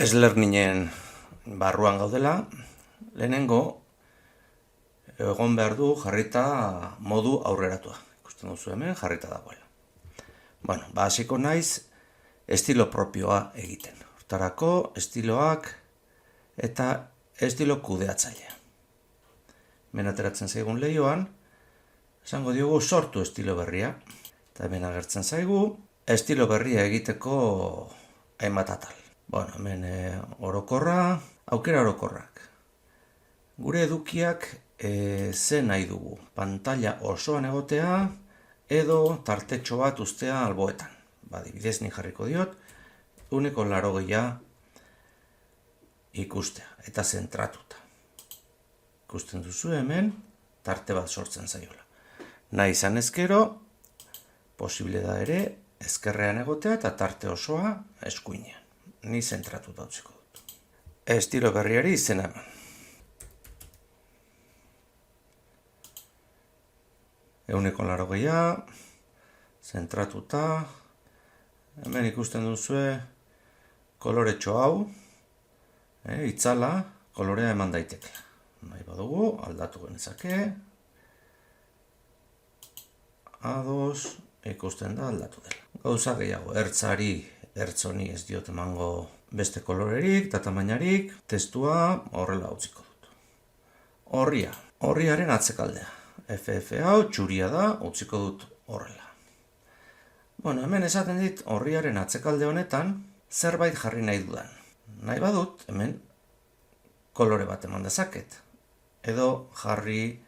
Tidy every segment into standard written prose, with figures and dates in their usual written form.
Eslerningen barruan gaudela, lehenengo egon behar du jarrita modu aurreratua. Ikusten duzu hemen jarrita dagoela. Bueno, hasiko naiz estilo propioa egiten. Hortarako estiloak eta estilo kudeatzailea. Hemen ateratzen zaigun lehioan, esango diogu sortu estilo berria. Eta hemen agertzen zaigu estilo berria egiteko hainbat atal. Bueno, hemen orokorra, aukera orokorrak. Gure edukiak ze nahi dugu. Pantalla osoan egotea edo tartetxo bat ustea alboetan. Adibidez ni jarriko diot, 180 ikustea eta zentratuta. Ikusten duzu hemen tarte bat sortzen zaiola. Nahi izan ezkero, posible da ere ezkerrean egotea eta tarte osoa eskuinean. Ni zentratuta utziko dut. Estilo berriari izena eman. Euneko 80, zentratuta. Hemen ikusten duzue koloretxo hau, itzala, kolorea eman daiteke. Nahi badugu, aldatu genezake. Ados, ikusten da aldatu dela. Gauza gehiago, ertzari, ertzoni ez diot emango beste kolorerik, eta tamainarik, testua horrela utziko dut. Horria, horriaren atzekaldea. FF hau txuria da, utziko dut horrela. Bueno, hemen esaten dit horriaren atzekalde honetan zerbait jarri nahi dudan. Nahi badut, hemen kolore bat eman dezaket. Edo jarri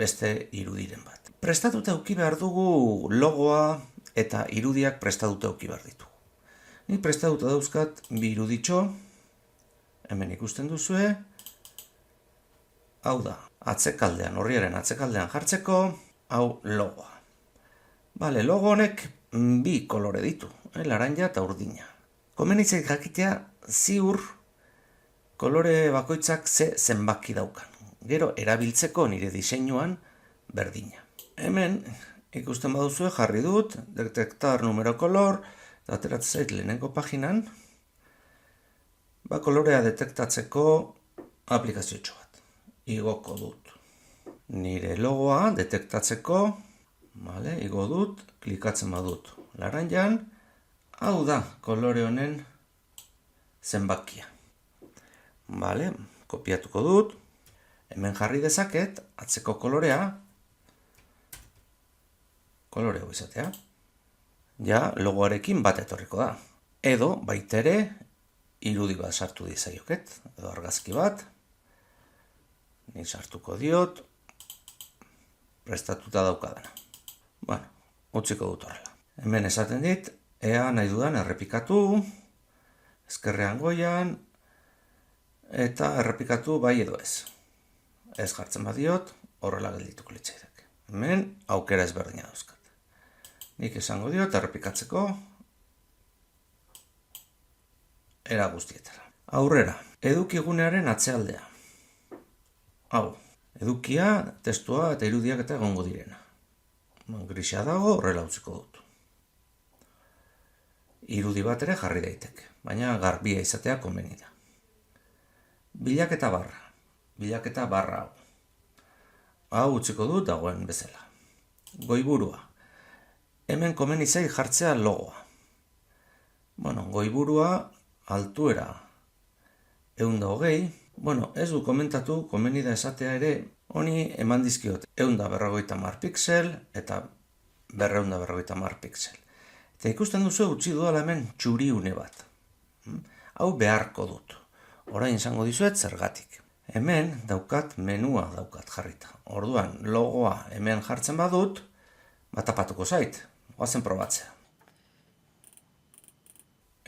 beste irudiren bat. Prestatuta eduki behar dugu logoa eta irudiak prestatuta eduki behar ditugu. Ni prestatuta dauzkat bi iruditxo, hemen ikusten duzue, hau da, atzekaldean, horriaren atzekaldean jartzeko, hau logoa. Bale, logo honek bi kolore ditu, laranja eta urdina. Komenitzait jakitea ziur kolore bakoitzak ze zenbaki daukan. Gero erabiltzeko nire diseinuan berdina. Hemen ikusten baduzue jarri dut, detektar numero kolor, eta ateratzen zait lehenengo paginan, kolorea detektatzeko aplikazioetxo bat. Igoko dut. Nire logoa detektatzeko, igo dut, klikatzen badut laranjan, hau da kolore honen zenbakia. Kopiatuko dut, hemen jarri dezaket, atzeko kolorea, kolore hau izatea, ja logoarekin bat etorriko da. Edo, baitere, irudi bat sartu dizaioket, edo argazki bat, ni sartuko diot, prestatuta daukadana. Bueno, utziko dut horrela. Hemen esaten dit, ea nahi dudan errepikatu, ezkerrean goian, eta errepikatu bai edo ez. Ez jartzen badiot, horrela geldituko litzaidak. Hemen aukera ezberdina dauzkat. Nik esango diot errepikatzeko era guztietara. Aurrera, edukigunearen atzealdea. Hau, edukia, testua eta irudiak eta egongo direna. Grisa dago, horrela utziko dut. Irudi bat ere jarri daiteke, baina garbia izatea komeni da. Bilaketa barra hau. Hau utziko dut dagoen bezala. Goiburua. Hemen komeni zait jartzea logoa. Goiburua altuera 120. Ez du komentatu, komeni da esatea ere, honi eman dizkiot 150 pixel eta 250 pixel. Eta ikusten duzu utzi duela hemen txuriune bat. Hau beharko dut. Orain izango dizuet zergatik. Hemen menua daukat jarrita. Orduan logoa hemen jartzen badut, tapatuko zait. Oazen probatzea.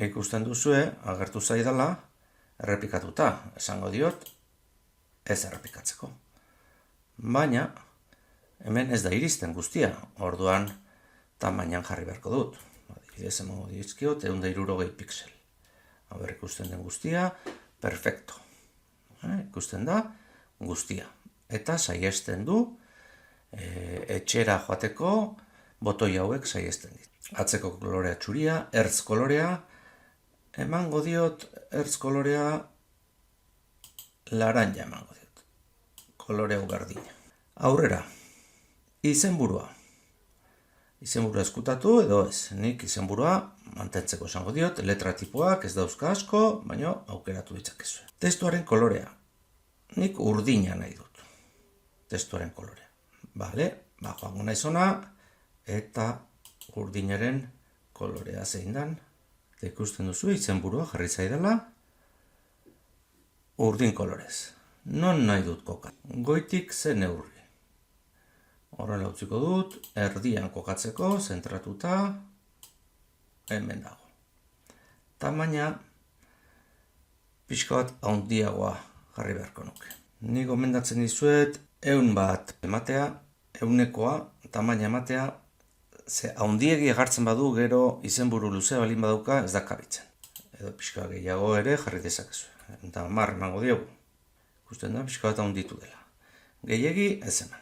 Ikusten duzue, agertu zaidala, errepikatuta, esango diot, ez errepikatzeko. Baina, hemen ez da iristen guztia, orduan tamainan jarri beharko dut. Adibidez emango dizkiot, 160 pixel. Hau ikusten den guztia, perfecto. Ikusten da, guztia. Eta saiesten du, etxera joateko, botoi hauek saiesten dit. Atzeko kolorea txuria, ertz kolorea, Emango diot ertz kolorea laranja emango diot. Kolore hau berdina. Aurrera, izenburua. Izenburua eskutatu edo ez. Nik izenburua mantentzeko esango diot, letra tipoak ez dauzka asko, baina aukeratu ditzakezu. Testuaren kolorea. Nik urdina nahi dut. Testuaren kolorea. Bale, joango naiz hona, eta urdinaren kolorea zein dan. Eta ikusten duzu, izenburua jarri zaidala, urdin kolorez. Non nahi dut koka? Goitik ze neurri. Horrela utziko dut, erdian kokatzeko, zentratuta, hemen dago. Tamaina, pixka bat handiagoa jarri beharko nuke. Ni gomendatzen dizuet, 100 bat ematea, 100koa, tamaina ematea, ze handiegi egartzen badu gero izenburu luzea balin badauka ez da kabitzen. Edo pixka gehiago ere jarri dezakezu. Eta 10 emango diogu. Ikusten da pixka bat handitu dela. Gehiegi ez eman.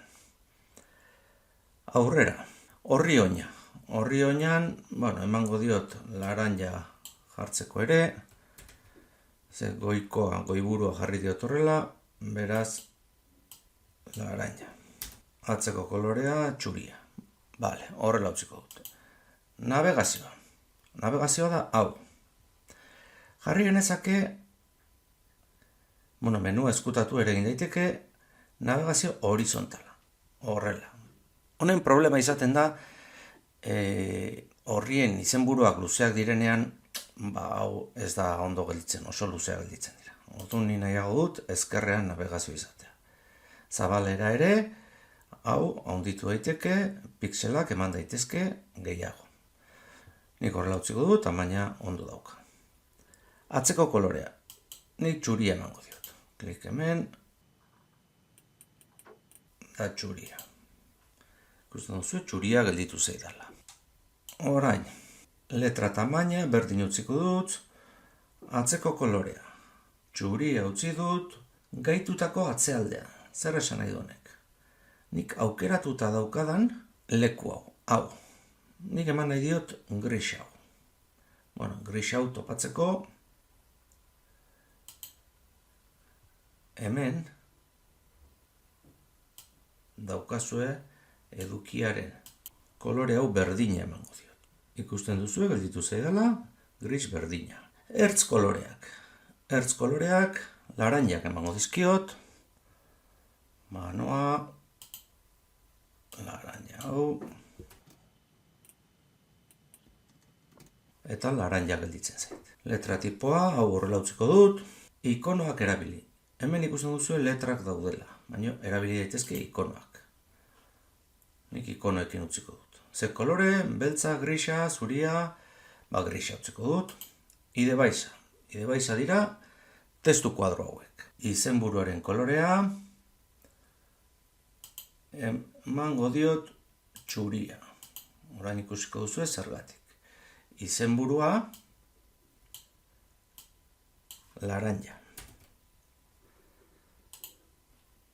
Aurrera, horri oina. Horri oinan, emango diot laranja jartzeko ere, ze goiburua jarri diot horrela, beraz laranja. Atzeko kolorea txuria. Bale, horrela utziko dut. Navegazioa. Navegazioa da hau. Jarri genezake, menua eskutatu ere egin daiteke, navegazio horizontala. Horrela. Honen problema izaten da, horrien izenburuak luzeak direnean, hau ez da ondo gelditzen, oso luzeak gelditzen dira. Orduan ni nahiago dut ezkerrean navegazio izatea. Zabalera ere, hau handitu daiteke, pixelak eman daitezke gehiago. Nik horrela utziko dut, tamaina ondo dauka. Atzeko kolorea, nik txuria emango diot. Klik hemen, da txuria. Ikusten duzu, txuria gelditu zeidala. Orain, letra tamaina berdin utziko dut, atzeko kolorea. Txuria utzi dut, gaitutako atzealdea. Zer esan nahi honek? Nik aukeratuta daukadan leku hau. Hau. Nik eman nahi diot gris hau. Gris hau topatzeko, hemen daukazue edukiaren kolore hau berdina emango diot. Ikusten duzu, gelditu zaidala, gris berdina. Ertz koloreak. Ertz koloreak, laranjak emango dizkiot. Manoa, laranja hau. Eta laranja gelditzen zait. Letra tipoa, hau horrela utziko dut. Ikonoak erabili. Hemen ikusten duzu letrak daudela, baina erabili daitezke ikonoak. Nik ikonoekin utziko dut. Ze kolore, beltza, grisa, zuria, grisa utziko dut. Idebaiza. Idebaiza dira testu kuadro hauek. Izenburuaren kolorea, emango diot txuria. Orain ikusiko duzu zergatik. Izenburua, laranja.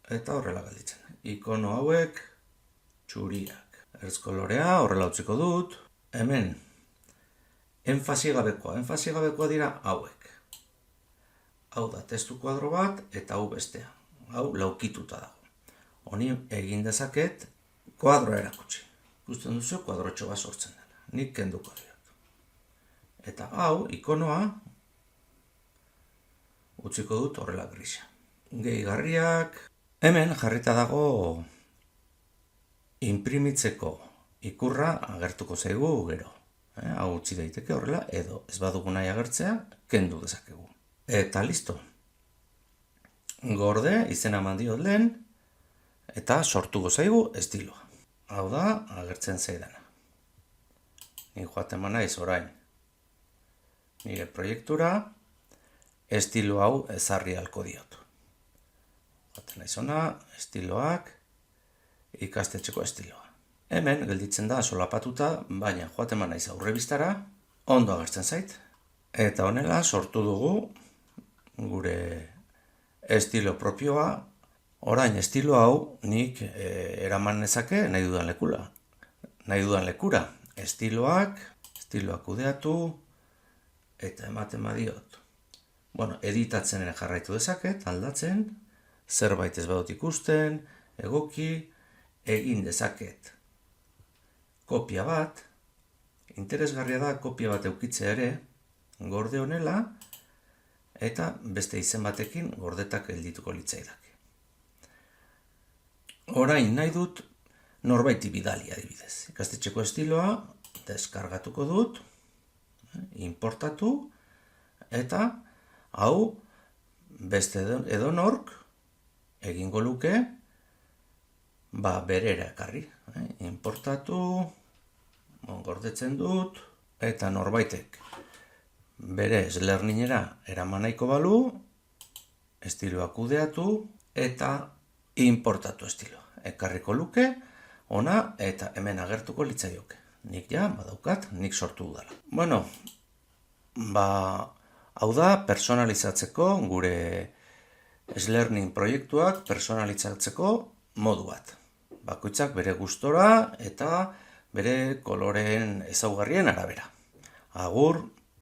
Eta horrela gelditzen. Ikono hauek, txuriak. Ertz kolorea horrela utziko dut. Hemen, enfasi gabekoa. Enfasi gabekoa dira hauek. Hau da testu kuadro bat eta hau bestea. Hau laukituta dago. Honi egin dezaket kuadroa erakutsi. Ikusten duzu kuadrotxo bat sortzen dela. Nik kenduko diot. Eta hau, ikonoa, utziko dut horrela grisa. Gehigarriak, hemen jarrita dago inprimitzeko ikurra agertuko zaigu gero. Hau utzi daiteke horrela, edo ez badugu nahi agertzea, kendu dezakegu. Eta listo. Gorde, izena eman diot lehen, eta sortuko zaigu estiloa. Hau da, agertzen zaidana. Ni joaten naiz orain. Nire proiektura, estilo hau ezarri halko diot. Joaten naiz ona, estiloak, ikastetxeko estiloa. Hemen gelditzen da solapatuta, baina joaten naiz aurrebistara, ondo agertzen zait. Eta honela sortu dugu gure estilo propioa. Orain estilo hau nik eraman nezake nahi dudan lekura. Estiloak kudeatu, eta ematen badiot. Editatzen ere jarraitu dezaket, aldatzen, zerbait ez badut ikusten, egoki, egin dezaket kopia bat, interesgarria da kopia bat eukitzea ere, gorde honela, eta beste izen batekin gordetak geldituko litzaidake. Orain nahi dut norbaiti bidali adibidez. Ikastetxeko estiloa deskargatuko dut, importatu, eta hau beste edonork egingo luke berera ekarri. Importatu, gordetzen dut, eta norbaitek bere Learningera eraman nahiko balu, estiloa kudeatu eta importatu estiloa. Ekarriko luke, ona eta hemen agertuko litzaioke. Nik badaukat, nik sortu dudala. Hau da personalizatzeko, gure Learning proiektuak personalizatzeko modu bat. Bakoitzak bere gustora eta bere koloreen ezaugarrien arabera. Agur!